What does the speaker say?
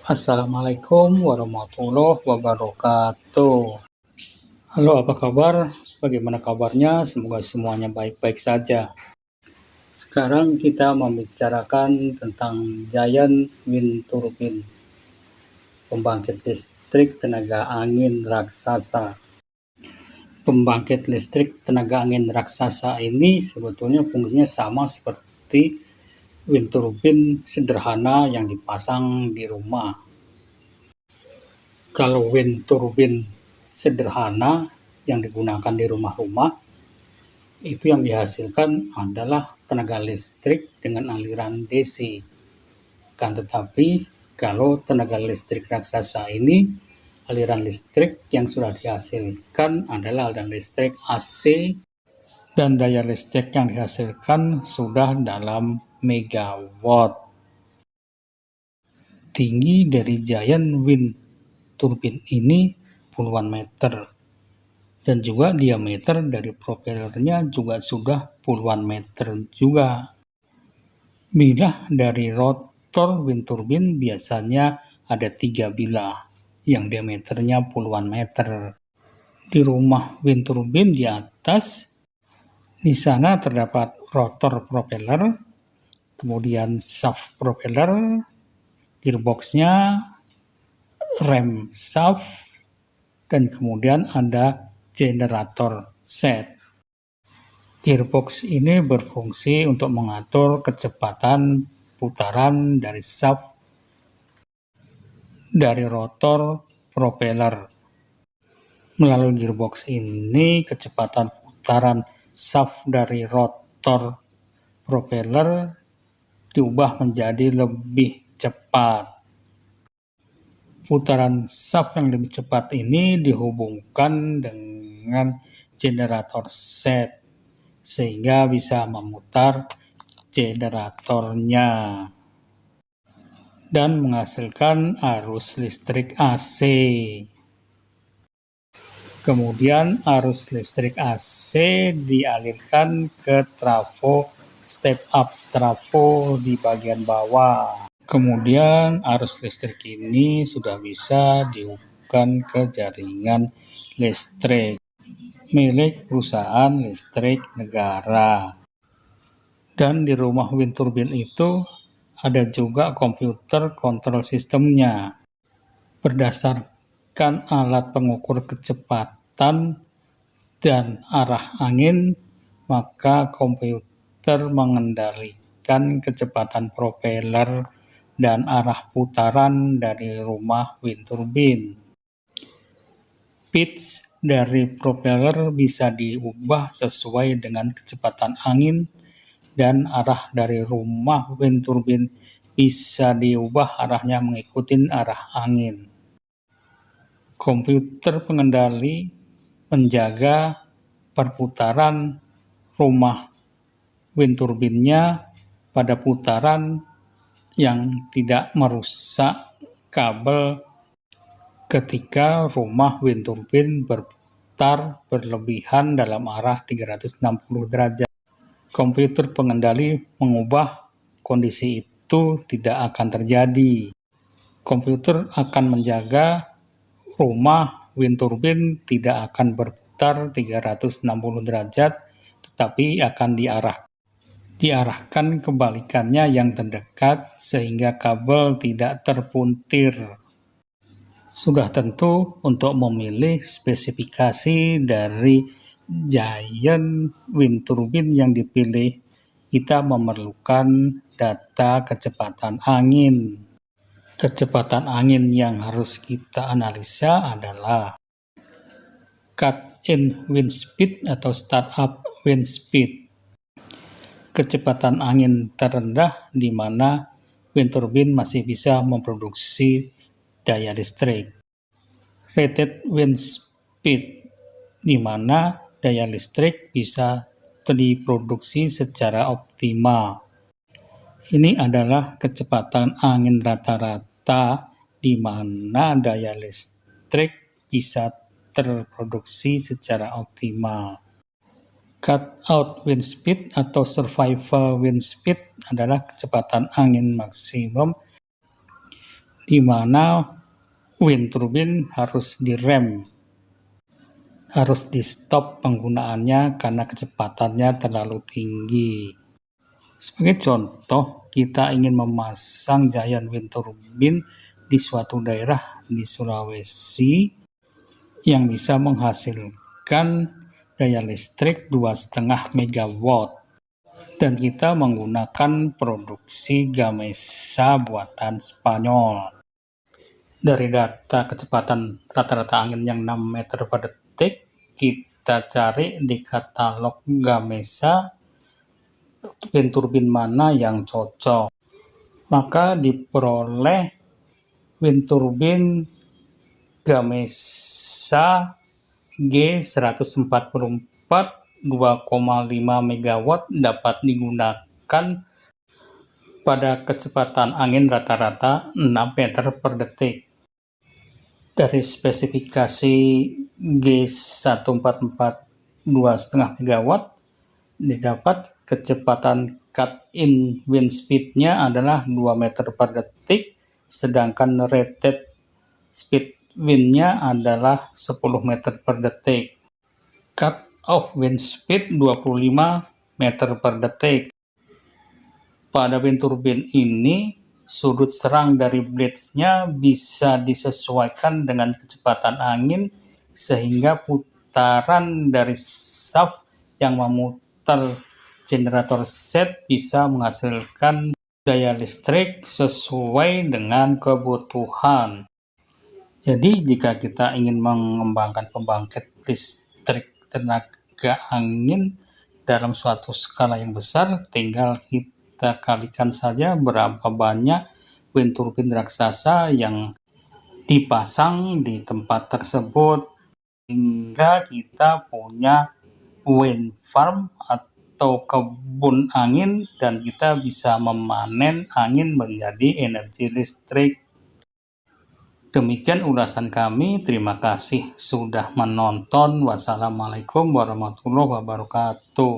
Assalamualaikum warahmatullahi wabarakatuh. Halo, apa kabar? Bagaimana kabarnya? Semoga semuanya baik-baik saja. Sekarang kita membicarakan tentang Giant Wind Turbine, pembangkit listrik tenaga angin raksasa. Pembangkit listrik tenaga angin raksasa ini sebetulnya fungsinya sama seperti wind turbine sederhana yang dipasang di rumah. Kalau wind turbine sederhana yang digunakan di rumah-rumah, itu yang dihasilkan adalah tenaga listrik dengan aliran DC. Kan tetapi kalau tenaga listrik raksasa ini, aliran listrik yang sudah dihasilkan adalah aliran listrik AC dan daya listrik yang dihasilkan sudah dalam megawatt. Tinggi dari Giant Wind Turbine ini puluhan meter, dan juga diameter dari propellernya juga sudah puluhan meter juga. Bilah dari rotor wind turbine biasanya ada 3 bilah yang diameternya puluhan meter. Di rumah wind turbine di atas, di sana terdapat rotor propeller, kemudian shaft propeller, gearboxnya, rem shaft, dan kemudian ada generator set. Gearbox ini berfungsi untuk mengatur kecepatan putaran dari shaft dari rotor propeller. Melalui gearbox ini, kecepatan putaran shaft dari rotor propeller diubah menjadi lebih cepat. Putaran shaft yang lebih cepat ini dihubungkan dengan generator set sehingga bisa memutar generatornya dan menghasilkan arus listrik AC. Kemudian arus listrik AC dialirkan ke trafo step up trafo di bagian bawah. Kemudian arus listrik ini sudah bisa dihubungkan ke jaringan listrik milik perusahaan listrik negara. Dan di rumah wind turbine itu ada juga komputer kontrol sistemnya. Berdasarkan alat pengukur kecepatan dan arah angin, maka komputer mengendalikan kecepatan propeller dan arah putaran dari rumah wind turbine. Pitch dari propeller bisa diubah sesuai dengan kecepatan angin, dan arah dari rumah wind turbine bisa diubah arahnya mengikuti arah angin. Komputer pengendali menjaga perputaran rumah wind turbine-nya pada putaran yang tidak merusak kabel ketika rumah wind turbine berputar berlebihan dalam arah 360 derajat. Komputer pengendali mengubah kondisi itu tidak akan terjadi. Komputer akan menjaga rumah wind turbine tidak akan berputar 360 derajat, tetapi akan diarahkan kebalikannya yang terdekat sehingga kabel tidak terpuntir. Sudah tentu untuk memilih spesifikasi dari Giant Wind Turbine yang dipilih, kita memerlukan data kecepatan angin. Kecepatan angin yang harus kita analisa adalah cut-in wind speed atau start-up wind speed. Kecepatan angin terendah di mana wind turbine masih bisa memproduksi daya listrik. Rated wind speed di mana daya listrik bisa diproduksi secara optimal. Ini adalah kecepatan angin rata-rata di mana daya listrik bisa terproduksi secara optimal. Cut-out wind speed atau survival wind speed adalah kecepatan angin maksimum di mana wind turbine harus direm, harus di-stop penggunaannya karena kecepatannya terlalu tinggi. Sebagai contoh, kita ingin memasang giant wind turbine di suatu daerah di Sulawesi yang bisa menghasilkan daya listrik 2,5 MW. Dan kita menggunakan produksi Gamesa buatan Spanyol. Dari data kecepatan rata-rata angin yang 6 meter per detik, kita cari di katalog Gamesa wind turbine mana yang cocok. Maka diperoleh wind turbine Gamesa G144 2,5 MW dapat digunakan pada kecepatan angin rata-rata 6 meter per detik. Dari spesifikasi G144 2,5 MW didapat kecepatan cut-in wind speed-nya adalah 2 meter per detik, sedangkan rated speed wind-nya adalah 10 meter per detik. Cut-off wind speed 25 meter per detik. Pada wind turbine ini, sudut serang dari blades-nya bisa disesuaikan dengan kecepatan angin sehingga putaran dari shaft yang memutar generator set bisa menghasilkan daya listrik sesuai dengan kebutuhan. Jadi jika kita ingin mengembangkan pembangkit listrik tenaga angin dalam suatu skala yang besar, tinggal kita kalikan saja berapa banyak wind turbine raksasa yang dipasang di tempat tersebut, hingga kita punya wind farm atau kebun angin dan kita bisa memanen angin menjadi energi listrik. Demikian ulasan kami, terima kasih sudah menonton. Wassalamualaikum warahmatullahi wabarakatuh.